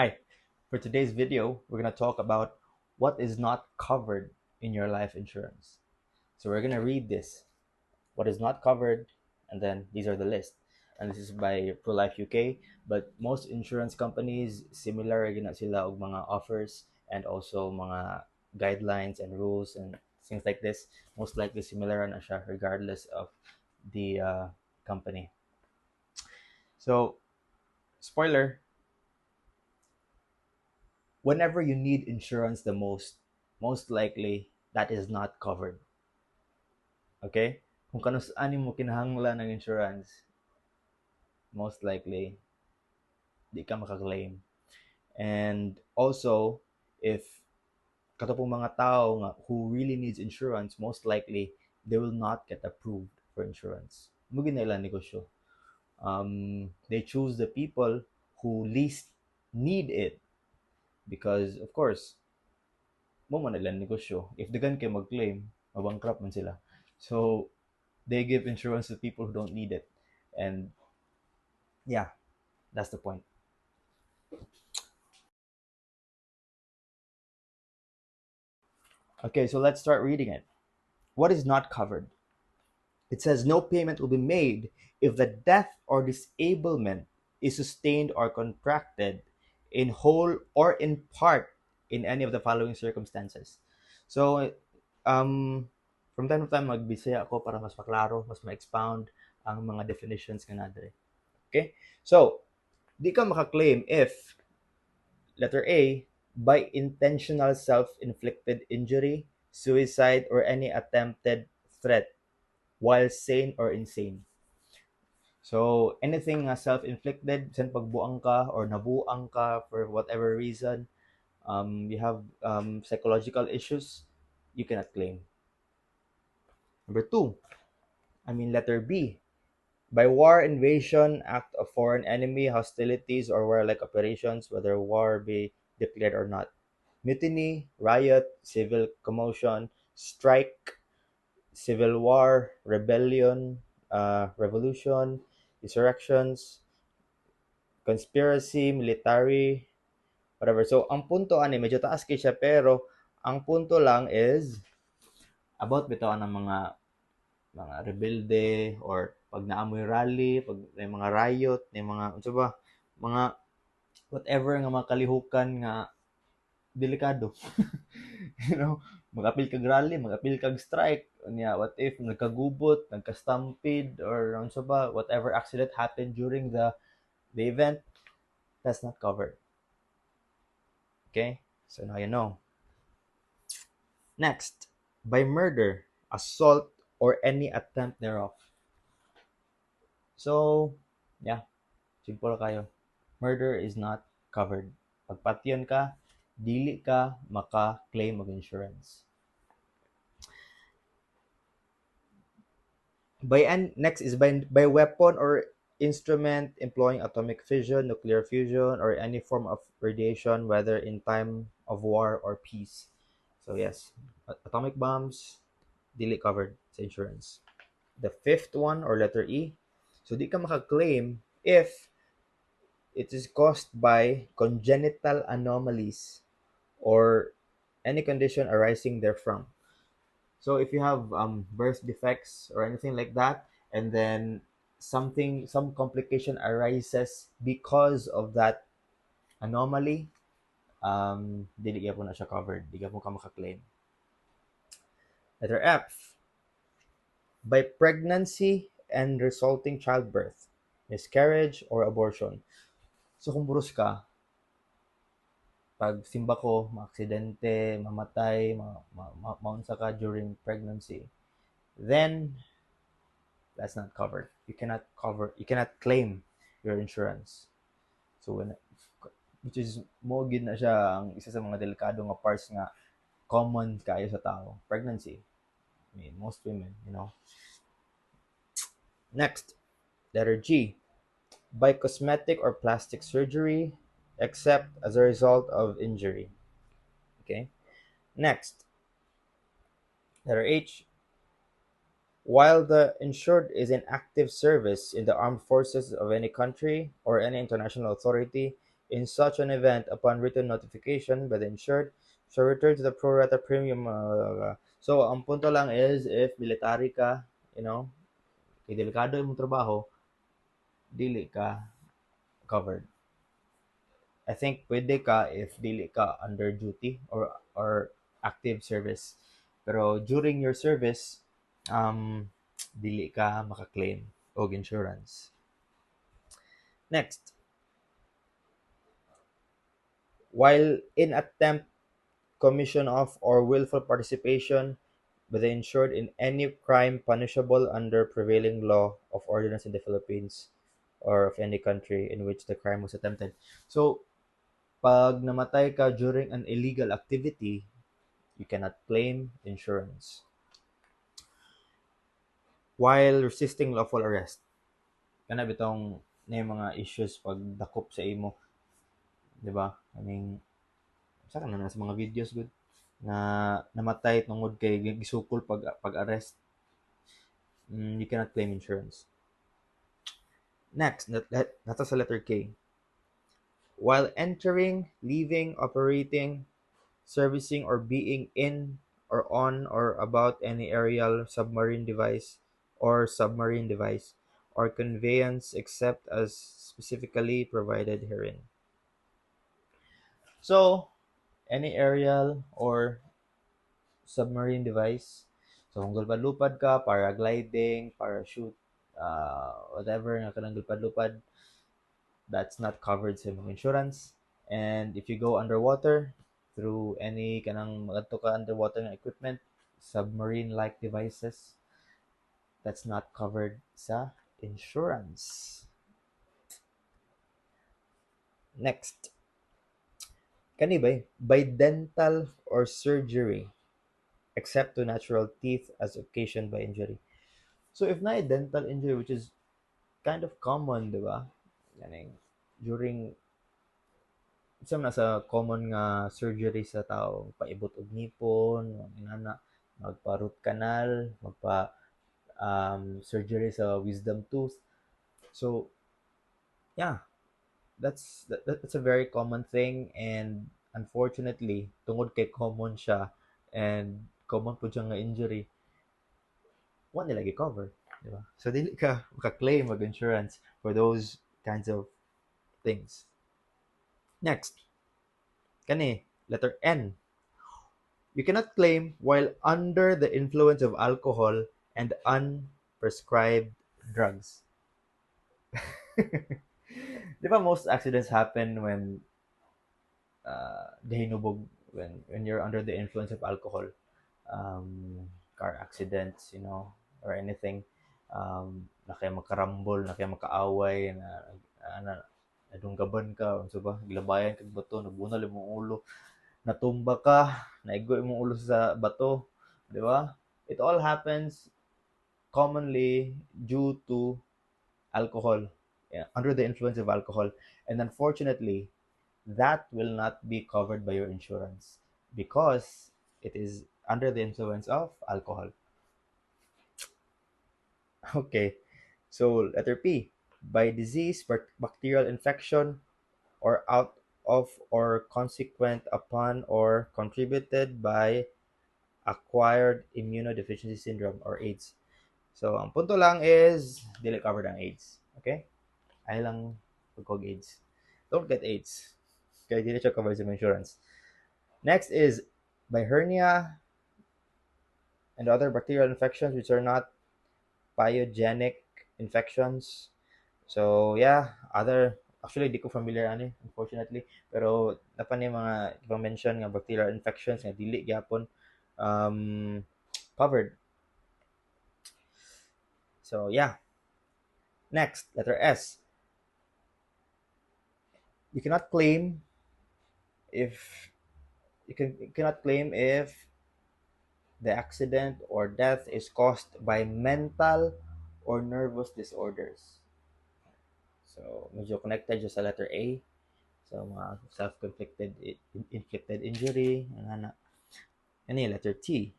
Hi, for today's video, we're going to talk about what is not covered in your life insurance. So we're going to read this, what is not covered, and then these are the list. And this is by ProLife UK, but most insurance companies, similar na sila og mga offers and also mga guidelines and rules and things like this. Most likely similar na siya regardless of the company. So, spoiler, whenever you need insurance the most likely that is not covered. Okay? Kung kanus-ani mo kinahanglan ng insurance, most likely di ka makaklaim. And also, if katong mga tao nga who really needs insurance, most likely they will not get approved for insurance. Mugin na ilang negosyo. They choose the people who least need it because, of course, mo man ilang negosyo. If dagan kay mag-claim, mabankrupt man sila. So, they give insurance to people who don't need it. And yeah, that's the point. Okay, so let's start reading it. What is not covered? It says no payment will be made if the death or disablement is sustained or contracted in whole or in part in any of the following circumstances. So, from time to time, magbisaya ako para mas maklaro, mas ma-expound ang mga definitions nga nadre. Okay? So, di ka makaklaim if letter A, by intentional self-inflicted injury, suicide, or any attempted threat while sane or insane. So, anything self-inflicted, sen pagbuang ka or nabuang ka for whatever reason, you have psychological issues, you cannot claim. Number two, letter B, by war, invasion, act of foreign enemy, hostilities, or warlike operations, whether war be declared or not. Mutiny, riot, civil commotion, strike, civil war, rebellion, revolution, insurrections, conspiracy, military, whatever. So, ang punto, medyo taas kay siya, pero ang punto lang is about bitaw ng mga rebelde or pag naamoy rally, pag may mga riot, may mga, ano ba, mga whatever nga mga kalihukan nga delikado. You know, mag-apil kag rally, mag-apil kag strike. Niya, what if nagkagubot, nagka-stampede, or ano sa ba, whatever accident happened during the event, that's not covered. Okay? So now you know. Next, by murder, assault, or any attempt thereof. So, yeah, simple kayo. Murder is not covered. Pag patyon ka, dili ka maka-claim of insurance. Next is by weapon or instrument employing atomic fission, nuclear fusion, or any form of radiation, whether in time of war or peace. So yes, atomic bombs, dili covered sa insurance. The fifth one, or letter E, so di ka maka-claim if it is caused by congenital anomalies or any condition arising therefrom. So if you have birth defects or anything like that, and then some complication arises because of that anomaly, dili gyapon na siya covered. Di gyapon ka maka-claim. Letter F, by pregnancy and resulting childbirth, miscarriage, or abortion. So kung burus ka, pag simba ko, maaksidente, mamatay, maunsa ka during pregnancy, then that's not covered. You cannot claim your insurance. So which is mo gid na siya ang isa sa mga delikado nga parts nga common kayo sa tao, pregnancy. I mean, most women, you know. Next, letter G, by cosmetic or plastic surgery, except as a result of injury. Okay. Next, letter H, while the insured is in active service in the armed forces of any country or any international authority, In such an event, upon written notification by the insured, shall return to the pro rata premium. So, ang punto lang is, if military ka, you know, kay delikado yung trabaho, dili ka covered. I think pwede ka if dili ka under duty or active service. Pero during your service, dili ka maka-claim og insurance. Next, while in attempt, commission of, or willful participation by the insured in any crime punishable under prevailing law of ordinance in the Philippines or of any country in which the crime was attempted. So, pag namatay ka during an illegal activity, you cannot claim insurance. While resisting lawful arrest, kana bitong na yung mga issues pag dakop sa imo, di ba? I mean, sa na sa mga videos good na namatay tungod kay gisukol pag-arrest, you cannot claim insurance. Next, nata sa letter K. While entering, leaving, operating, servicing, or being in or on or about any aerial, submarine device, or conveyance except as specifically provided herein. So, any aerial or submarine device. So, kung lupad-lupad ka, paragliding, parachute, whatever nga kanang lupad-lupad, that's not covered sa imong insurance. And if you go underwater through any kanang magadto ka underwater nga equipment, submarine-like devices, that's not covered sa insurance. Next, kani by dental or surgery, except to natural teeth as occasioned by injury. So if na dental injury, which is kind of common, di ba? Yaning, during isa na sa common nga surgery sa tao, paibot og ngipon, inana, magpa-root canal, magpa surgery sa wisdom tooth. So, yeah, that's a very common thing, and unfortunately, tungod kay common siya and common po siya nga injury, wa nila gi-cover, di ba? So dili ka maka-claim mag insurance for those kinds of things. Next, kani letter N. You cannot claim while under the influence of alcohol and unprescribed drugs. Di ba most accidents happen when hinubog, when you're under the influence of alcohol, car accidents, or anything, na kaya magkarambol, na kaya makaaway, na nadunggaban ka, unsa ba, gilabayan kag bato, nabunal imong ulo, natumba ka, naigo imong ulo sa bato, di ba? It all happens commonly due to alcohol, under the influence of alcohol, and unfortunately, that will not be covered by your insurance because it is under the influence of alcohol. Okay, so letter P. By disease, bacterial infection, or out of or consequent upon or contributed by acquired immunodeficiency syndrome or AIDS. So, ang punto lang is, dili covered ang AIDS. Okay? Ay lang pagkog AIDS. Don't get AIDS. Okay, dili siya covered sa insurance. Next is by hernia and other bacterial infections which are not pyogenic infections. So, yeah, actually, di ko familiar unfortunately. Pero, napan yung mga ibang mention nga bacterial infections nga dili gyapon covered. So, yeah. Next, letter S. You cannot claim if you cannot claim if the accident or death is caused by mental or nervous disorders. So, medyo connected siya sa letter A. So, mga inflicted injury. Ano letter T.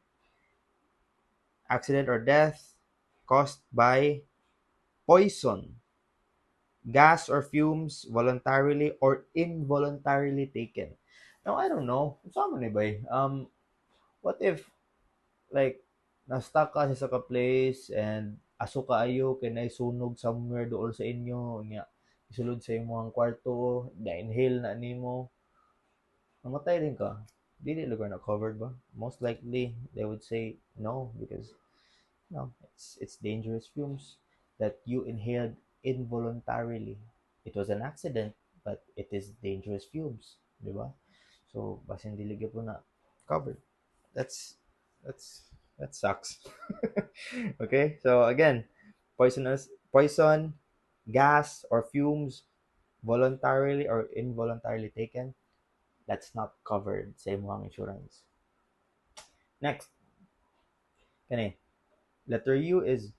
Accident or death caused by poison. gas or fumes voluntarily or involuntarily taken. Now I don't know. Sa man ba? What if like na-stuck ka sa ka place and aso ka ayo kay sunog somewhere dool sa inyo nya isulod sa imong kwarto, na-inhale na nimo, namatay din ka. Dili lugar na covered ba? Most likely they would say no because no, it's dangerous fumes that you inhaled involuntarily. It was an accident, but it is dangerous fumes, di ba? So, basin dili gyud po na covered. That's that's that sucks. Okay? So again, poison, gas or fumes voluntarily or involuntarily taken, that's not covered sa imong insurance. Next, kani, letter U is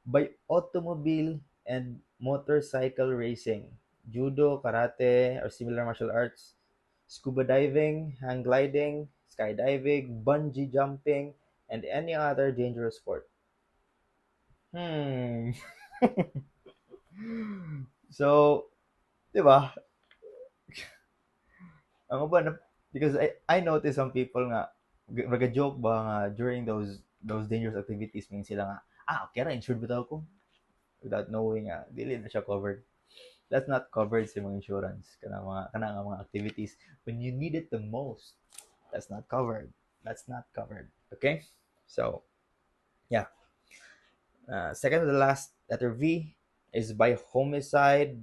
by automobile and motorcycle racing, judo, karate, or similar martial arts, scuba diving, hang gliding, skydiving, bungee jumping, and any other dangerous sport. Hmm. So, di ba? Ang ba na, because I noticed some people nga joke ba nga during those dangerous activities mean sila nga okay ra insured bitaw ko without knowing nga dili na siya covered. That's not covered sa mga insurance kana mga activities when you need it the most. That's not covered. That's not covered. Okay? So, yeah. Second to the last, letter V is by homicide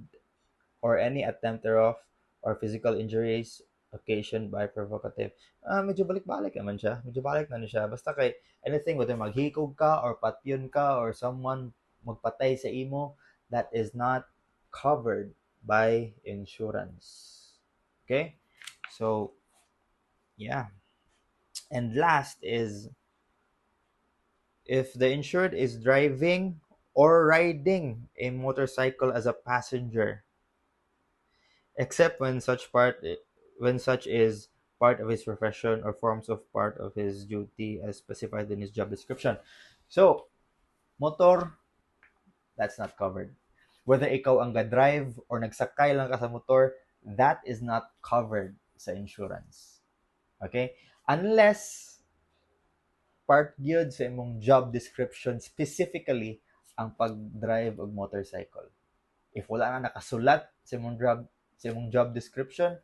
or any attempt thereof or physical injuries occasioned by provocative. Medyo balik-balik naman siya. Medyo balik na siya. Basta kay anything, whether maghikog ka or patyon ka or someone magpatay sa imo, that is not covered by insurance. Okay? So, yeah. And last is if the insured is driving or riding a motorcycle as a passenger, except when such is part of his profession or forms of part of his duty as specified in his job description. So, motor, that's not covered. Whether ikaw ang ga-drive or nagsakay lang ka sa motor, that is not covered sa insurance. Okay? Unless part gyud sa imong job description specifically ang pag-drive og motorcycle. If wala na nakasulat sa imong job description,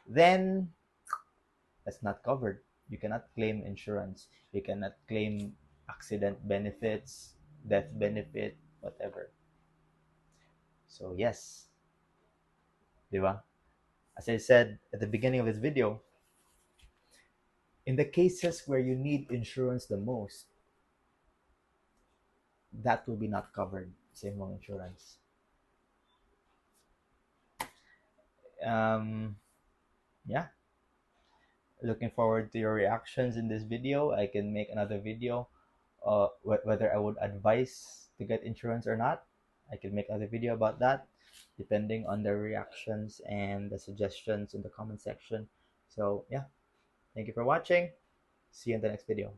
then that's not covered. You cannot claim insurance. You cannot claim accident benefits, death benefit, whatever. So yes, di ba? As I said at the beginning of this video, in the cases where you need insurance the most, that will be not covered sa imong insurance. Yeah. Looking forward to your reactions in this video. I can make another video whether I would advise to get insurance or not. I can make another video about that depending on the reactions and the suggestions in the comment section. So yeah, thank you for watching. See you in the next video.